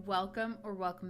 welcome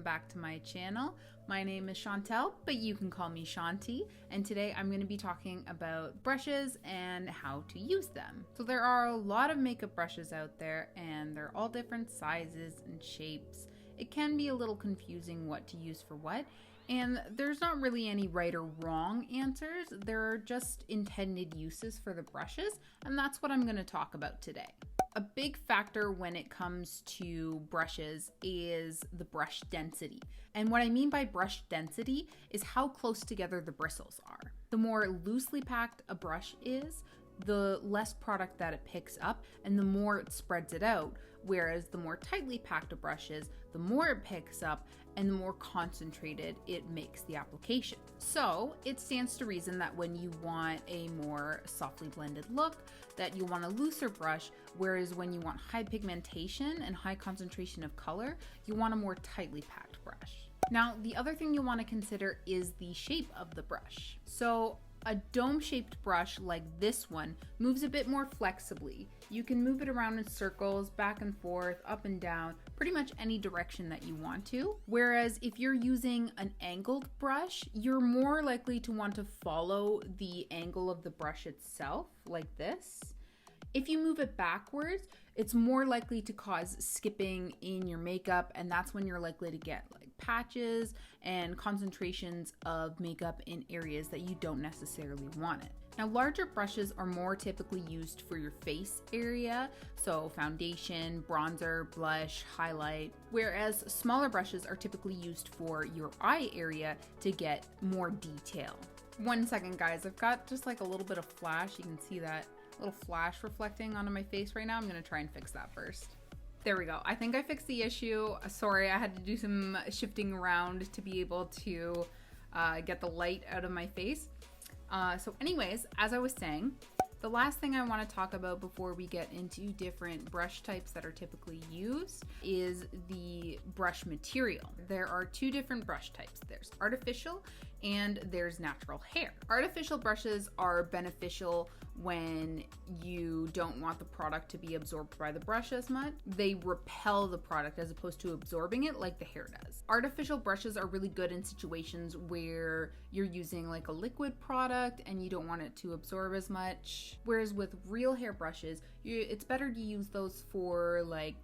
back to my channel. My name is Chantel, but you can call me Chanty, and today I'm going to be talking about brushes and how to use them. So there are a lot of makeup brushes out there, and they're all different sizes and shapes. It can be a little confusing what to use for what, and there's not really any right or wrong answers. There are just intended uses for the brushes, and that's what I'm going to talk about today. A big factor when it comes to brushes is the brush density. And what I mean by brush density is how close together the bristles are. The more loosely packed a brush is, the less product that it picks up and the more it spreads it out, whereas the more tightly packed a brush is, the more it picks up and the more concentrated it makes the application. So it stands to reason that when you want a more softly blended look, that you want a looser brush, whereas when you want high pigmentation and high concentration of color, you want a more tightly packed brush. Now, the other thing you want to consider is the shape of the brush. So a dome-shaped brush like this one moves a bit more flexibly. You can move it around in circles, back and forth, up and down, pretty much any direction that you want to. Whereas if you're using an angled brush, you're more likely to want to follow the angle of the brush itself, like this. If you move it backwards, it's more likely to cause skipping in your makeup, and that's when you're likely to get like patches and concentrations of makeup in areas that you don't necessarily want it. Now, larger brushes are more typically used for your face area, so foundation, bronzer, blush, highlight, whereas smaller brushes are typically used for your eye area to get more detail. 1 second, guys, I've got just like a little bit of flash. You can see that little flash reflecting onto my face right now. I'm gonna try and fix that first. There we go. I think I fixed the issue. Sorry, I had to do some shifting around to be able to get the light out of my face. So anyways, as I was saying, the last thing I want to talk about before we get into different brush types that are typically used is the brush material. There are 2 different brush types. There's artificial and there's natural hair. Artificial brushes are beneficial when you don't want the product to be absorbed by the brush as much. They repel the product as opposed to absorbing it like the hair does. Artificial brushes are really good in situations where you're using like a liquid product and you don't want it to absorb as much. Whereas with real hair brushes, it's better to use those for like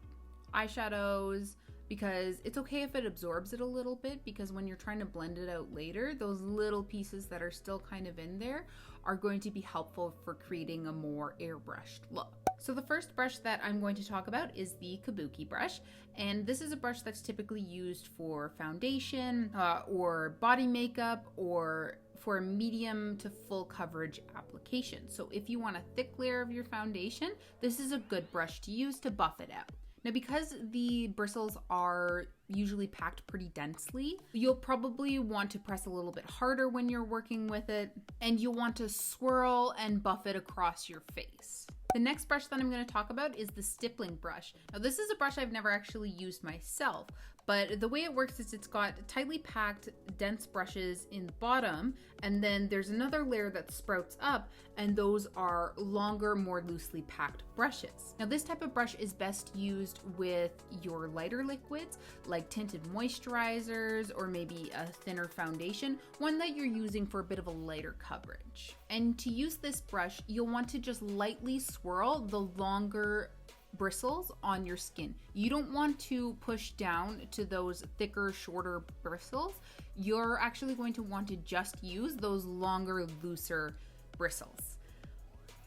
eyeshadows, because it's okay if it absorbs it a little bit, because when you're trying to blend it out later, those little pieces that are still kind of in there are going to be helpful for creating a more airbrushed look. So the first brush that I'm going to talk about is the Kabuki brush, and this is a brush that's typically used for foundation or body makeup or for a medium to full coverage application. So if you want a thick layer of your foundation, this is a good brush to use to buff it out. Now, because the bristles are usually packed pretty densely, you'll probably want to press a little bit harder when you're working with it, and you'll want to swirl and buff it across your face. The next brush that I'm going to talk about is the stippling brush. Now, this is a brush I've never actually used myself, but the way it works is it's got tightly packed, dense brushes in the bottom, and then there's another layer that sprouts up, and those are longer, more loosely packed brushes. Now, this type of brush is best used with your lighter liquids, like tinted moisturizers or maybe a thinner foundation, one that you're using for a bit of a lighter coverage. And to use this brush, you'll want to just lightly swirl the longer bristles on your skin. You don't want to push down to those thicker, shorter bristles. You're actually going to want to just use those longer, looser bristles.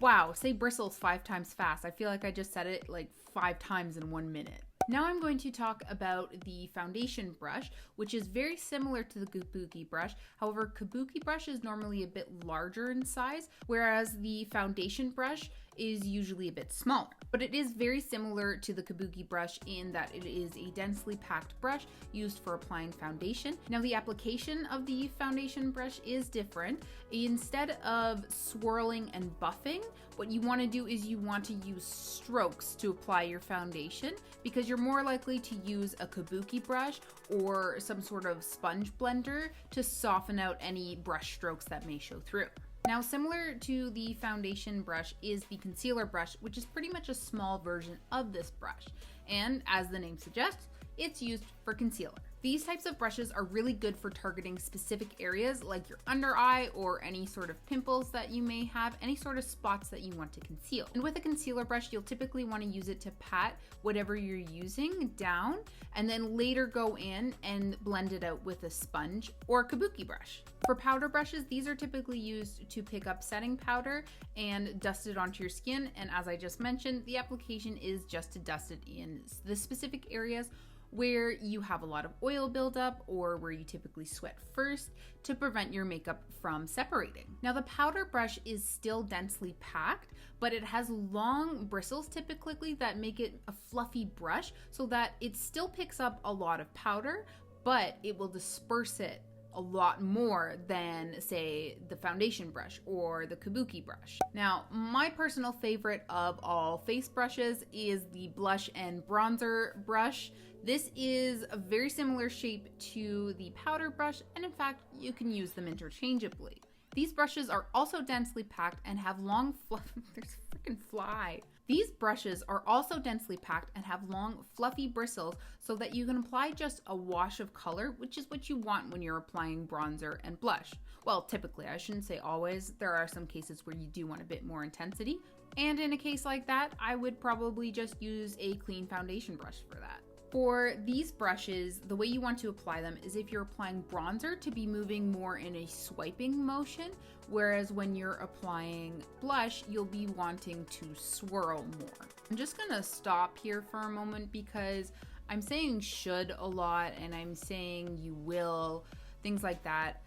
Wow, say bristles 5 times fast. I feel like I just said it like 5 times in 1 minute. Now I'm going to talk about the foundation brush, which is very similar to the Kabuki brush. However, Kabuki brush is normally a bit larger in size, whereas the foundation brush is usually a bit smaller. But it is very similar to the Kabuki brush in that it is a densely packed brush used for applying foundation. Now, the application of the foundation brush is different. Instead of swirling and buffing, what you want to do is you want to use strokes to apply your foundation, because you're more likely to use a Kabuki brush or some sort of sponge blender to soften out any brush strokes that may show through. Now, similar to the foundation brush is the concealer brush, which is pretty much a small version of this brush. And as the name suggests, it's used for concealer. These types of brushes are really good for targeting specific areas like your under eye or any sort of pimples that you may have, any sort of spots that you want to conceal. And with a concealer brush, you'll typically want to use it to pat whatever you're using down and then later go in and blend it out with a sponge or a Kabuki brush. For powder brushes, these are typically used to pick up setting powder and dust it onto your skin. And as I just mentioned, the application is just to dust it in the specific areas where you have a lot of oil buildup or where you typically sweat first to prevent your makeup from separating. Now the powder brush is still densely packed, but it has long bristles typically that make it a fluffy brush so that it still picks up a lot of powder, but it will disperse it a lot more than, say, the foundation brush or the Kabuki brush. Now, my personal favorite of all face brushes is the blush and bronzer brush. This is a very similar shape to the powder brush, and in fact, you can use them interchangeably. These brushes are also densely packed and have long there's a freaking fly. These brushes are also densely packed and have long fluffy bristles so that you can apply just a wash of color, which is what you want when you're applying bronzer and blush. Well, typically, I shouldn't say always. There are some cases where you do want a bit more intensity. And in a case like that, I would probably just use a clean foundation brush for that. For these brushes, the way you want to apply them is if you're applying bronzer to be moving more in a swiping motion, whereas when you're applying blush, you'll be wanting to swirl more. I'm just gonna stop here for a moment because I'm saying should a lot and I'm saying you will, things like that.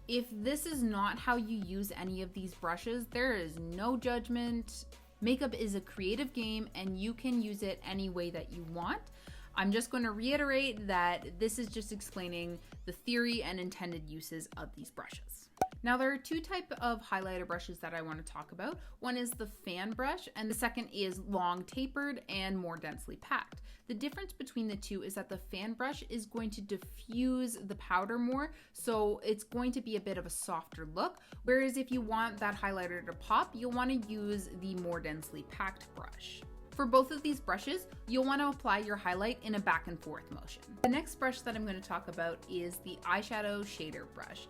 If this is not how you use any of these brushes, there is no judgment. Makeup is a creative game and you can use it any way that you want. I'm just going to reiterate that this is just explaining the theory and intended uses of these brushes. Now there are two types of highlighter brushes that I want to talk about. One is the fan brush and the second is long tapered and more densely packed. The difference between the two is that the fan brush is going to diffuse the powder more, so it's going to be a bit of a softer look, whereas if you want that highlighter to pop, you'll want to use the more densely packed brush. For both of these brushes, you'll want to apply your highlight in a back and forth motion. The next brush that I'm going to talk about is the eyeshadow shader brush.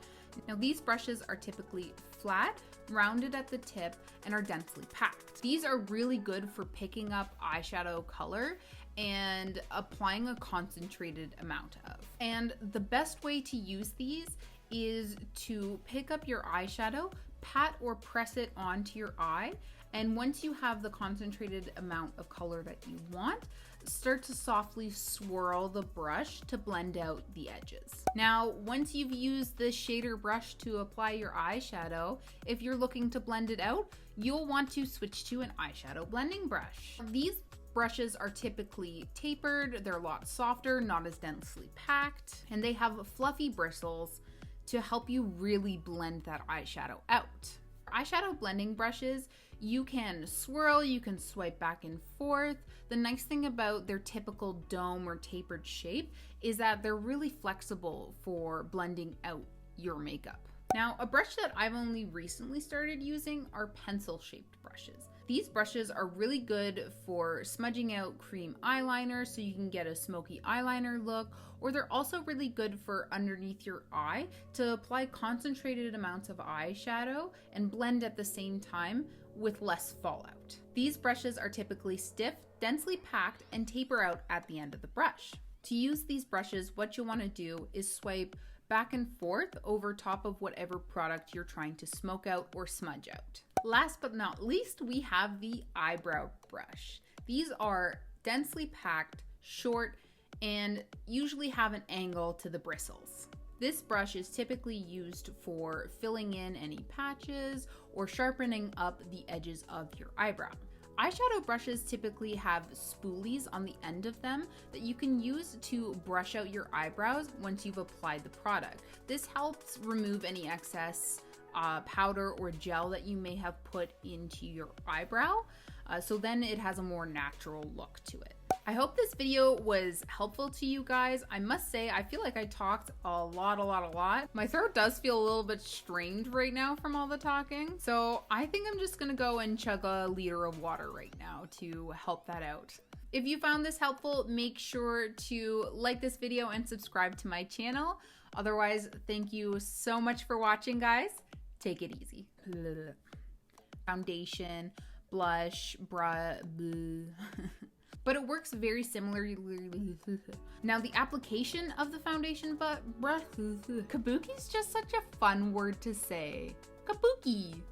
Now these brushes are typically flat, rounded at the tip, and are densely packed. These are really good for picking up eyeshadow color and applying a concentrated amount of. And the best way to use these is to pick up your eyeshadow, pat or press it onto your eye, and once you have the concentrated amount of color that you want, start to softly swirl the brush to blend out the edges. Now, once you've used the shader brush to apply your eyeshadow, if you're looking to blend it out, you'll want to switch to an eyeshadow blending brush. These brushes are typically tapered, they're a lot softer, not as densely packed, and they have fluffy bristles to help you really blend that eyeshadow out. Eyeshadow blending brushes, you can swirl, you can swipe back and forth. The nice thing about their typical dome or tapered shape is that they're really flexible for blending out your makeup. Now, a brush that I've only recently started using are pencil-shaped brushes. These brushes are really good for smudging out cream eyeliner so you can get a smoky eyeliner look, or they're also really good for underneath your eye to apply concentrated amounts of eyeshadow and blend at the same time with less fallout. These brushes are typically stiff, densely packed, and taper out at the end of the brush. To use these brushes, what you'll want to do is swipe back and forth over top of whatever product you're trying to smoke out or smudge out. Last but not least, we have the eyebrow brush. These are densely packed, short, and usually have an angle to the bristles. This brush is typically used for filling in any patches or sharpening up the edges of your eyebrow. Eyeshadow brushes typically have spoolies on the end of them that you can use to brush out your eyebrows once you've applied the product. This helps remove any excess powder or gel that you may have put into your eyebrow, so then it has a more natural look to it. I hope this video was helpful to you guys. I must say, I feel like I talked a lot. My throat does feel a little bit strained right now from all the talking. So I think I'm just gonna go and chug a liter of water right now to help that out. If you found this helpful, make sure to like this video and subscribe to my channel. Otherwise, thank you so much for watching, guys. Take it easy. Foundation, blush, brush, but it works very similarly. Now the application of the foundation brush, Kabuki's just such a fun word to say. Kabuki.